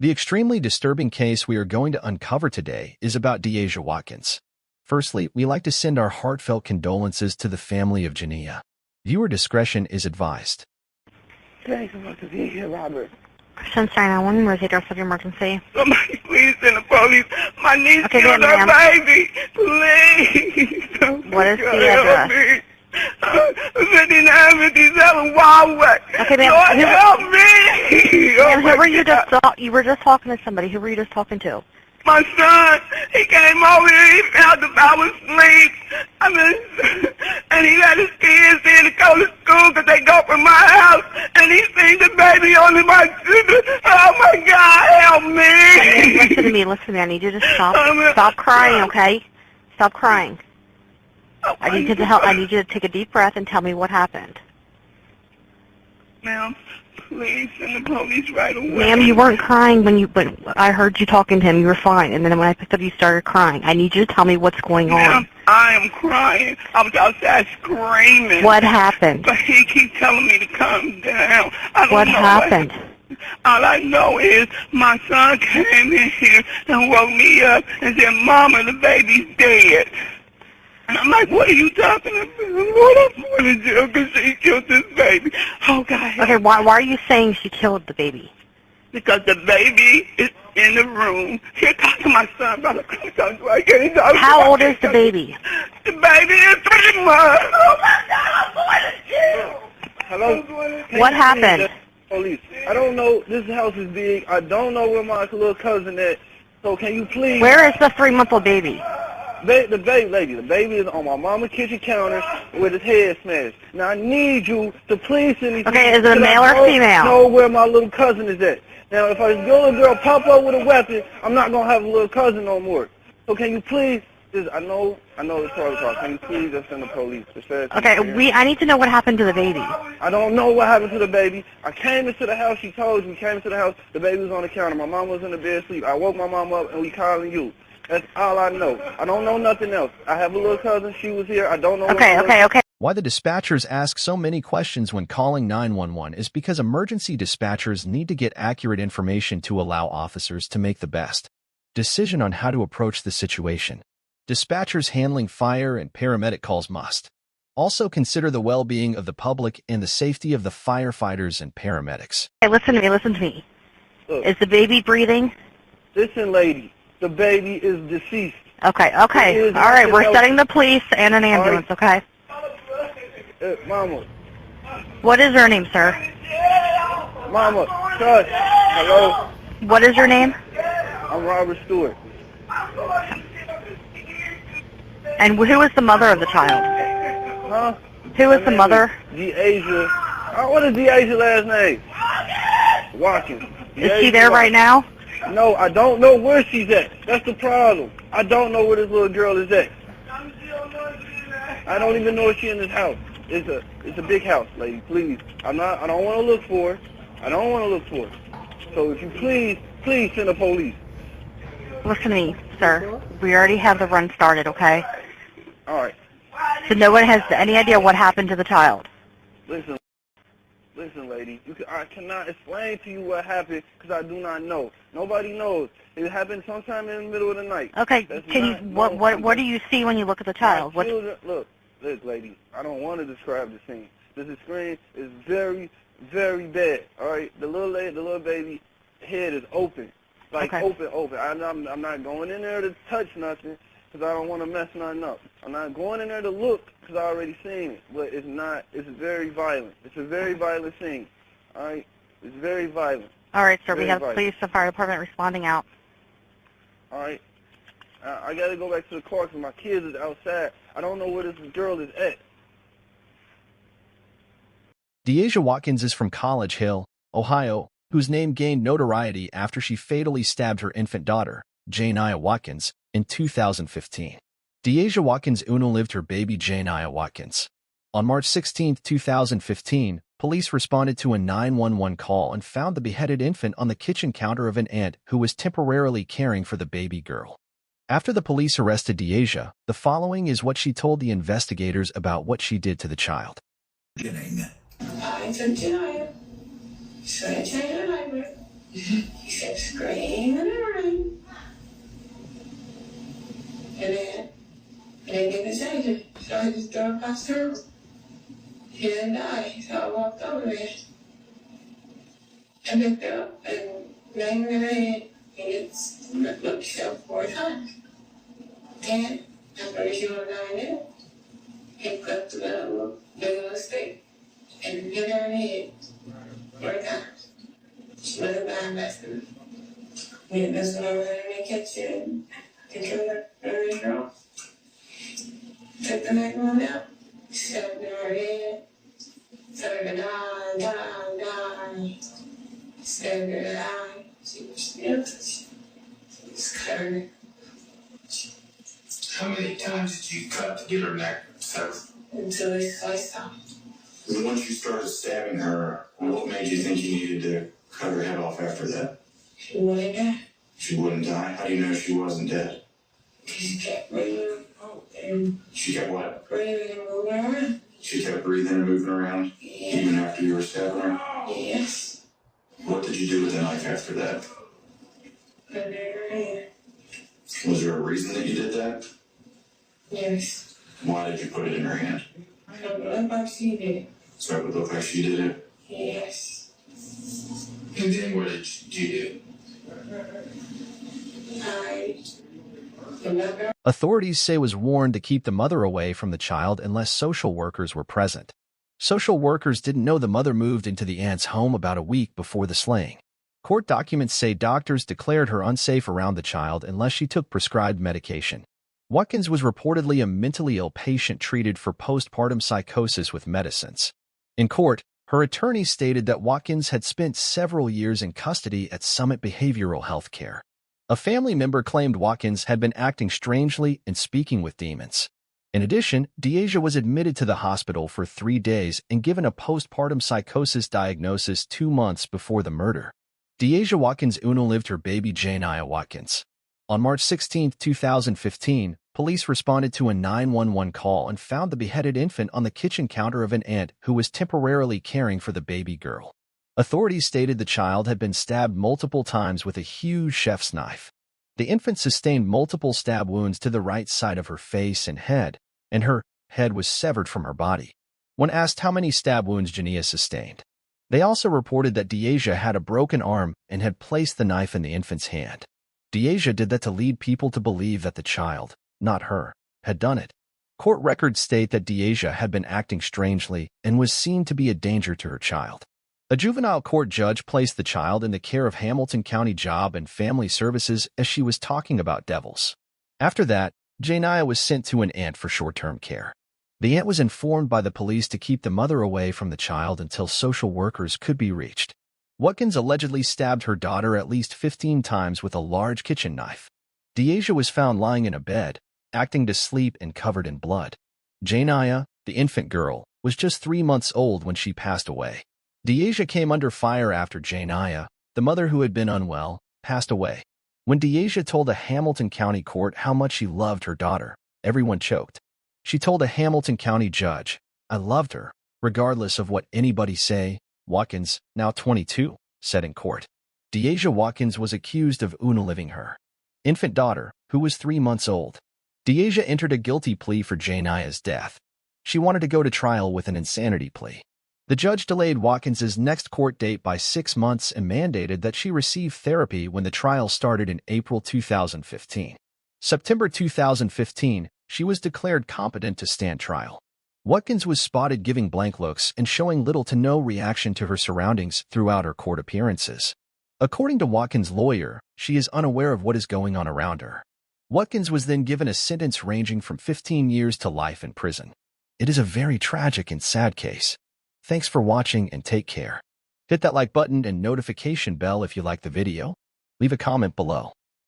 The extremely disturbing case we are going to uncover today is about Deasia Watkins. Firstly, we like to send our heartfelt condolences to the family of Jayniah. Viewer discretion is advised. Thanks so much for being here, Robert. Sunshine, I want to emergency address of your emergency. Somebody please send the police. My niece Okay, killed ma'am. her baby. Please. What is the address? 5957 Wildway. Okay, ma'am. Lord, help me. Ma'am, who were you just you were just talking to somebody. Who were you just talking to? My son, he came over here, he found that I was asleep. And he had his kids in to go to school because they go from my house. And he seen the baby on my sister. Oh, my God, help me. Listen to me. Listen to me. I need you to stop crying, okay? Stop crying. I need you to help. I need you to take a deep breath and tell me what happened. Ma'am, please send the police right away. Ma'am, you weren't crying but I heard you talking to him. You were fine. And then when I picked up, you started crying. I need you to tell me what's going on. I am crying. I was outside screaming. What happened? But he keeps telling me to calm down. I don't What know happened? All I know is my son came in here and woke me up and said, Mama, the baby's dead. And I'm like, what are you talking about? What I'm going to do because she killed this baby. Oh, God. Okay, why are you saying she killed the baby? Because the baby is in the room. Here, talk to my son, brother. How old is the baby? The baby is 3 months. Oh, my God, I'm going to jail. Hello? What happened? Police. I don't know. This house is big. I don't know where my little cousin is. So can you please... Where is the 3-month-old baby? The baby is on my mama's kitchen counter with his head smashed. Now I need you to please send me... Okay, is it a male or female? Know where my little cousin is at. Now if a little girl pop up with a weapon, I'm not going to have a little cousin no more. So can you please... I know it's hard to talk. Can you please just send the police? Okay, I need to know what happened to the baby. I don't know what happened to the baby. I came into the house, she told you, we came into the house, the baby was on the counter. My mom was in the bed asleep. I woke my mom up and we calling you. That's all I know. I don't know nothing else. I have a little cousin. She was here. I don't know. Okay. Why the dispatchers ask so many questions when calling 911 is because emergency dispatchers need to get accurate information to allow officers to make the best decision on how to approach the situation. Dispatchers handling fire and paramedic calls must also consider the well-being of the public and the safety of the firefighters and paramedics. Hey, listen to me. Look, is the baby breathing? Listen, lady. The baby is deceased. Okay. All right, we're setting the police and an ambulance, okay? Mama. What is your name, sir? Mama, shush. Hello? What is your name? I'm Robert Stewart. And who is the mother of the child? Huh? Who is the mother? Deasia. What is Deasia's last name? Watkins. Is she there right now? No, I don't know where she's at. That's the problem. I don't know where this little girl is at. I don't even know if she's in this house. It's a big house, lady. Please. I don't want to look for her. I don't want to look for her. So if you please send the police. Listen to me, sir. We already have the run started, okay? All right. So no one has any idea what happened to the child. Listen, lady. I cannot explain to you what happened because I do not know. Nobody knows. It happened sometime in the middle of the night. Okay. What do you see when you look at the child? Look, lady. I don't want to describe the scene. The screen is very, very bad. All right. The little baby head is open, open. I'm not going in there to touch nothing because I don't want to mess nothing up. I'm not going in there to look because I already seen it. But it's very violent. It's a very violent scene. All right. It's very violent. All right, sir. We have police and fire department responding out. All right. I got to go back to the car because my kids is outside. I don't know where this girl is at. Deasia Watkins is from College Hill, Ohio, whose name gained notoriety after she fatally stabbed her infant daughter, Jayniah Watkins, in 2015. Deasia Watkins lived her baby Jayniah Watkins. On March 16, 2015, police responded to a 911 call and found the beheaded infant on the kitchen counter of an aunt who was temporarily caring for the baby girl. After the police arrested Deasia, the following is what she told the investigators about what she did to the child. I took Jayniah. Straight chain and library. He said, scream and run. And then they didn't change it. So I just drove past her. He didn't die, so I walked over there. I picked her up and banged her head and looked herself 4 times. Then, after she was down there, he cut the little stick and hit her in the head 4 times. She was a blind bastard. We had this one over there in the kitchen to kill her girl. Took the next one out, stabbed her in her head, told her to die. Stabbed her in the eye. She was still she was cutting. How many times did you cut to get her neck severed? Until I stopped. And once you started stabbing her, what made you think you needed to cut her head off after that? She wouldn't die. She wouldn't die? How do you know she wasn't dead? She kept breathing. And She kept what? breathing and moving around. She kept breathing and moving around? Yeah. Even after you were stabbing her? Yes. What did you do with the knife after that? Put it in her hand. Was there a reason that you did that? Yes. Why did you put it in her hand? I don't know if she did. So it would look like she did it? Yes. And then what did you do? I remember. Authorities say was warned to keep the mother away from the child unless social workers were present. Social workers didn't know the mother moved into the aunt's home about a week before the slaying. Court documents say doctors declared her unsafe around the child unless she took prescribed medication. Watkins was reportedly a mentally ill patient treated for postpartum psychosis with medicines. In court, her attorney stated that Watkins had spent several years in custody at Summit Behavioral Health Care. A family member claimed Watkins had been acting strangely and speaking with demons. In addition, Deasia was admitted to the hospital for 3 days and given a postpartum psychosis diagnosis 2 months before the murder. Deasia Watkins lived her baby Jayniah Watkins. On March 16, 2015, police responded to a 911 call and found the beheaded infant on the kitchen counter of an aunt who was temporarily caring for the baby girl. Authorities stated the child had been stabbed multiple times with a huge chef's knife. The infant sustained multiple stab wounds to the right side of her face and head, and her head was severed from her body. When asked how many stab wounds Jayniah sustained, they also reported that Deasia had a broken arm and had placed the knife in the infant's hand. Deasia did that to lead people to believe that the child, not her, had done it. Court records state that Deasia had been acting strangely and was seen to be a danger to her child. A juvenile court judge placed the child in the care of Hamilton County Job and Family Services as she was talking about devils. After that, Jayniah was sent to an aunt for short-term care. The aunt was informed by the police to keep the mother away from the child until social workers could be reached. Watkins allegedly stabbed her daughter at least 15 times with a large kitchen knife. Deasia was found lying in a bed, acting to sleep and covered in blood. Jayniah, the infant girl, was just 3 months old when she passed away. Deasia came under fire after Jayniah, the mother who had been unwell, passed away. When Deasia told a Hamilton County court how much she loved her daughter, everyone choked. She told a Hamilton County judge, "I loved her, regardless of what anybody say," Watkins, now 22, said in court. Deasia Watkins was accused of unaliving her infant daughter, who was 3 months old. Deasia entered a guilty plea for Jayniah's death. She wanted to go to trial with an insanity plea. The judge delayed Watkins's next court date by 6 months and mandated that she receive therapy when the trial started in April 2015. September 2015, she was declared competent to stand trial. Watkins was spotted giving blank looks and showing little to no reaction to her surroundings throughout her court appearances. According to Watkins' lawyer, she is unaware of what is going on around her. Watkins was then given a sentence ranging from 15 years to life in prison. It is a very tragic and sad case. Thanks for watching and take care. Hit that like button and notification bell if you like the video. Leave a comment below.